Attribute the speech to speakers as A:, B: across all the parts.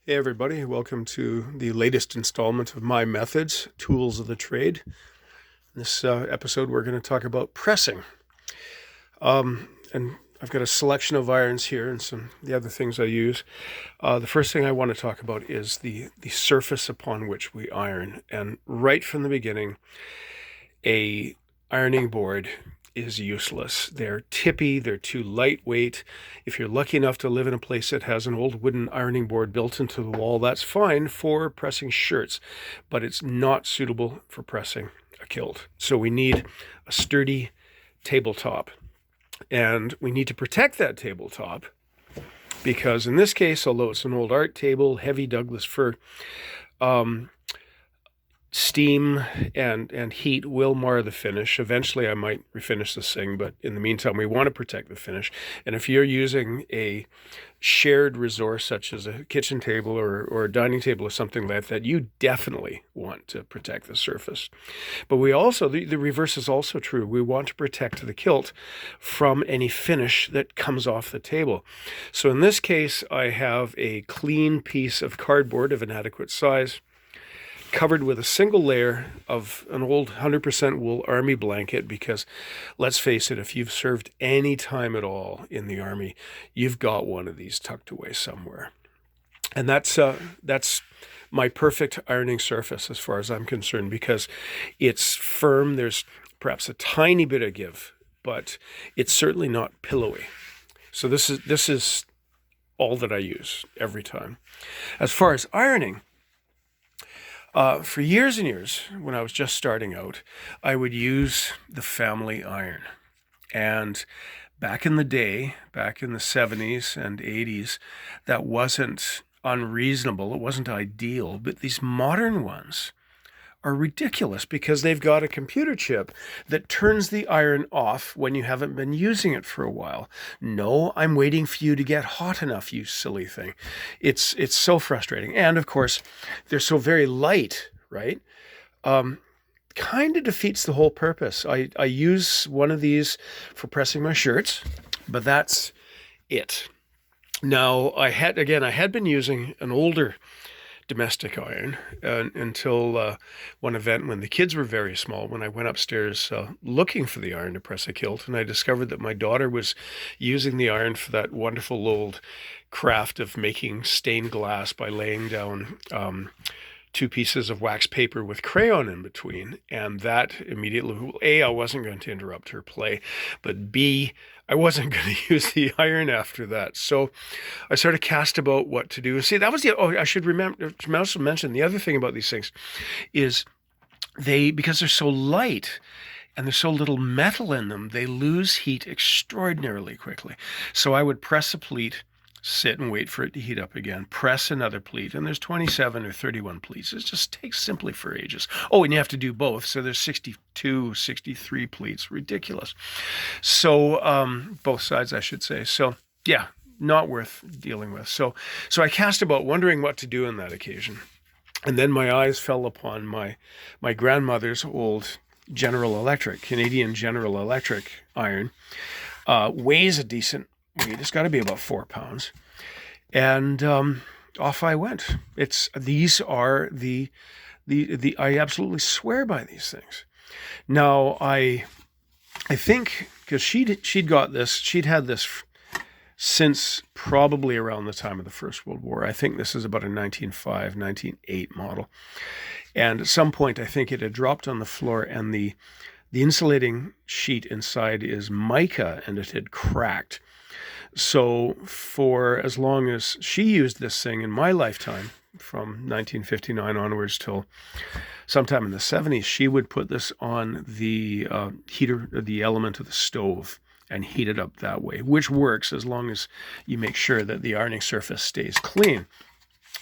A: Hey everybody, welcome to the latest installment of My Methods, Tools of the Trade. In this episode we're going to talk about pressing. And I've got a selection of irons here and some the other things I use. The first thing I want to talk about is the surface upon which we iron. And right from the beginning, a ironing board is useless. They're tippy, they're too lightweight. If you're lucky enough to live in a place that has an old wooden ironing board built into the wall, that's fine for pressing shirts, but it's not suitable for pressing a kilt. So we need a sturdy tabletop, and we need to protect that tabletop because in this case, although it's an old art table, heavy Douglas fir, steam and heat will mar the finish. Eventually I might refinish this thing, but in the meantime we want to protect the finish. And if you're using a shared resource such as a kitchen table or a dining table or something like that, you definitely want to protect the surface. But we also, the reverse is also true. We want to protect the kilt from any finish that comes off the table. So in this case I have a clean piece of cardboard of an adequate size, covered with a single layer of an old 100% wool army blanket, because let's face it, if you've served any time at all in the army, you've got one of these tucked away somewhere. And that's my perfect ironing surface as far as I'm concerned, because it's firm. There's perhaps a tiny bit of give, but it's certainly not pillowy. So this is all that I use every time. As far as ironing, for years and years, when I was just starting out, I would use the family iron. And back in the day, back in the 70s and 80s, that wasn't unreasonable. It wasn't ideal. But these modern ones are ridiculous because they've got a computer chip that turns the iron off when you haven't been using it for a while. No, I'm waiting for you to get hot enough, you silly thing. It's so frustrating. And of course, they're so very light, right? Kind of defeats the whole purpose. I use one of these for pressing my shirts, but that's it. Now, I had been using an older domestic iron until one event when the kids were very small, when I went upstairs looking for the iron to press a kilt, and I discovered that my daughter was using the iron for that wonderful old craft of making stained glass by laying down two pieces of wax paper with crayon in between. And that immediately, A, I wasn't going to interrupt her play, but B, I wasn't going to use the iron after that. So I sort of cast about what to do. See, that was I should also mention the other thing about these things is because they're so light and there's so little metal in them, they lose heat extraordinarily quickly. So I would press a pleat, sit and wait for it to heat up again, press another pleat, and there's 27 or 31 pleats. It just takes simply for ages. Oh, and you have to do both, so there's 62, 63 pleats. Ridiculous. So both sides, I should say. So yeah, not worth dealing with. So I cast about wondering what to do on that occasion. And then my eyes fell upon my grandmother's old Canadian General Electric iron. Weighs a decent weight. It's got to be about 4 pounds. And off I went. These are the I absolutely swear by these things. Now I think because she'd had this since probably around the time of the First World War. I think this is about a 1905, 1908 model. And at some point I think it had dropped on the floor, and the insulating sheet inside is mica, and it had cracked. So for as long as she used this thing in my lifetime, from 1959 onwards till sometime in the 70s, she would put this on the heater, the element of the stove, and heat it up that way, which works as long as you make sure that the ironing surface stays clean.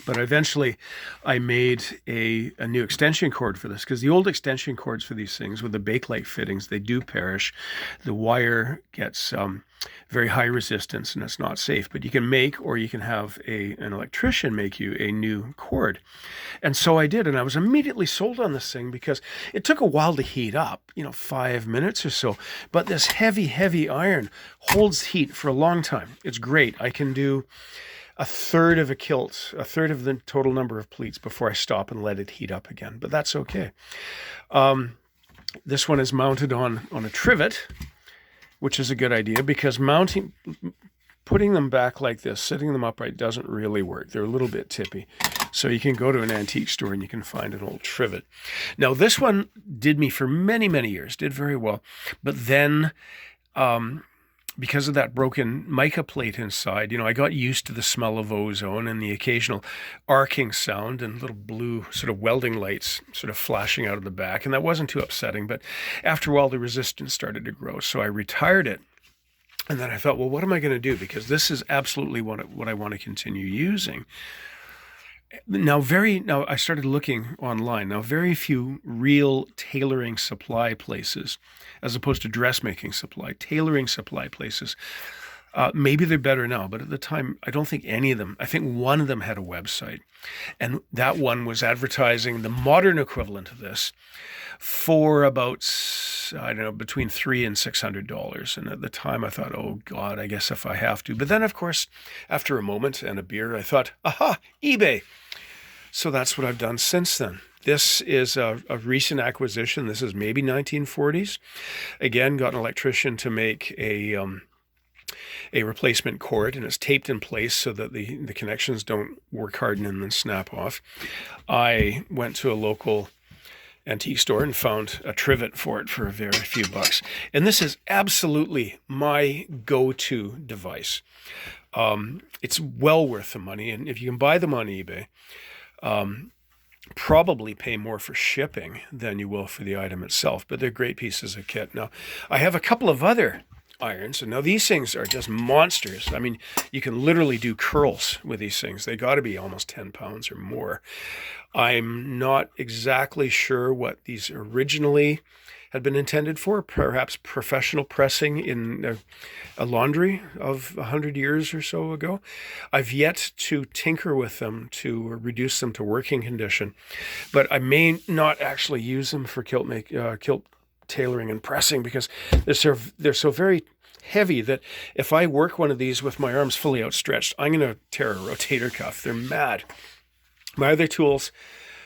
A: But eventually I made a new extension cord for this, because the old extension cords for these things with the Bakelite fittings, they do perish. The wire gets very high resistance and it's not safe. But you can make, or you can have an electrician make you a new cord. And so I did, and I was immediately sold on this thing because it took a while to heat up, 5 minutes or so. But this heavy, heavy iron holds heat for a long time. It's great. I can do a third of a kilt, a third of the total number of pleats before I stop and let it heat up again. But that's okay. This one is mounted on a trivet, which is a good idea because putting them back like this, sitting them upright doesn't really work. They're a little bit tippy. So you can go to an antique store and you can find an old trivet. Now this one did me for many, many years, did very well. But then because of that broken mica plate inside, I got used to the smell of ozone and the occasional arcing sound and little blue sort of welding lights sort of flashing out of the back. And that wasn't too upsetting. But after a while, the resistance started to grow. So I retired it. And then I thought, well, what am I going to do? Because this is absolutely what I want to continue using. Now I started looking online. Now, very few real tailoring supply places, as opposed to dressmaking supply, tailoring supply places. Maybe they're better now, but at the time, I don't think any of them. I think one of them had a website, and that one was advertising the modern equivalent of this for about, I don't know, between $300 and $600. And at the time I thought, oh God, I guess if I have to. But then, of course, after a moment and a beer, I thought, aha, eBay. So that's what I've done since then. This is a recent acquisition. This is maybe 1940s. Again, got an electrician to make a replacement cord, and it's taped in place so that the connections don't work harden and then snap off. I went to a local antique store and found a trivet for it for a very few bucks. And this is absolutely my go-to device. It's well worth the money. And if you can buy them on eBay, probably pay more for shipping than you will for the item itself. But they're great pieces of kit. Now, I have a couple of other irons. And now these things are just monsters. I mean, you can literally do curls with these things. They got to be almost 10 pounds or more. I'm not exactly sure what these originally had been intended for. Perhaps professional pressing in a laundry of 100 years or so ago. I've yet to tinker with them to reduce them to working condition, but I may not actually use them for kilt tailoring and pressing because they're so very heavy that if I work one of these with my arms fully outstretched, I'm going to tear a rotator cuff. They're mad. My other tools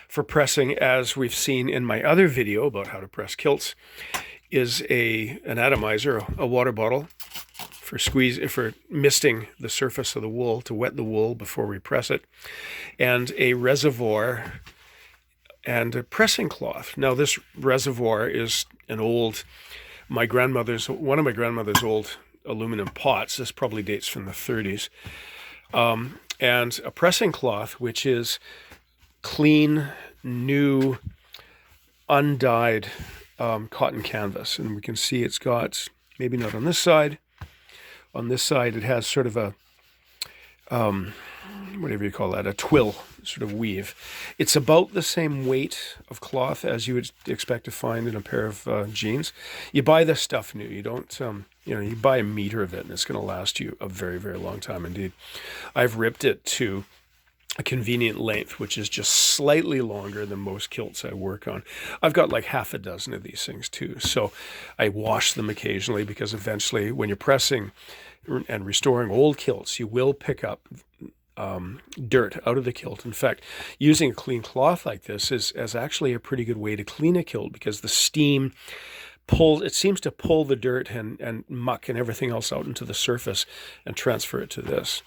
A: for pressing, as we've seen in my other video about how to press kilts, is an atomizer, a water bottle for misting the surface of the wool to wet the wool before we press it, and a reservoir and a pressing cloth. Now, this reservoir is one of my grandmother's old aluminum pots. This probably dates from the 30s. And a pressing cloth, which is clean, new, undyed cotton canvas. And we can see it's got, maybe not on this side. On this side, it has sort of a, whatever you call that, a twill sort of weave. It's about the same weight of cloth as you would expect to find in a pair of jeans. You buy this stuff new. You don't, you buy a meter of it and it's going to last you a very, very long time indeed. I've ripped it to a convenient length, which is just slightly longer than most kilts I work on. I've got like half a dozen of these things too. So I wash them occasionally because eventually when you're pressing and restoring old kilts, you will pick up dirt out of the kilt. In fact, using a clean cloth like this is actually a pretty good way to clean a kilt because the steam seems to pull the dirt and muck and everything else out into the surface and transfer it to this.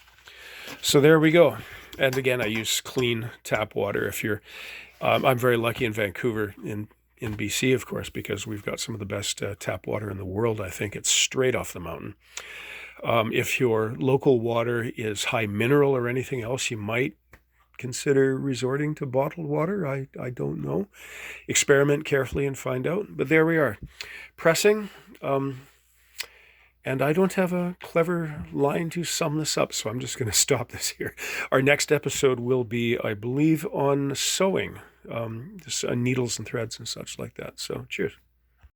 A: So there we go. And again, I use clean tap water. I'm very lucky in Vancouver, in BC, of course, because we've got some of the best tap water in the world. I think it's straight off the mountain. If your local water is high mineral or anything else, you might consider resorting to bottled water. I don't know. Experiment carefully and find out. But there we are. Pressing. And I don't have a clever line to sum this up, so I'm just going to stop this here. Our next episode will be, I believe, on sewing, needles and threads and such like that. So cheers.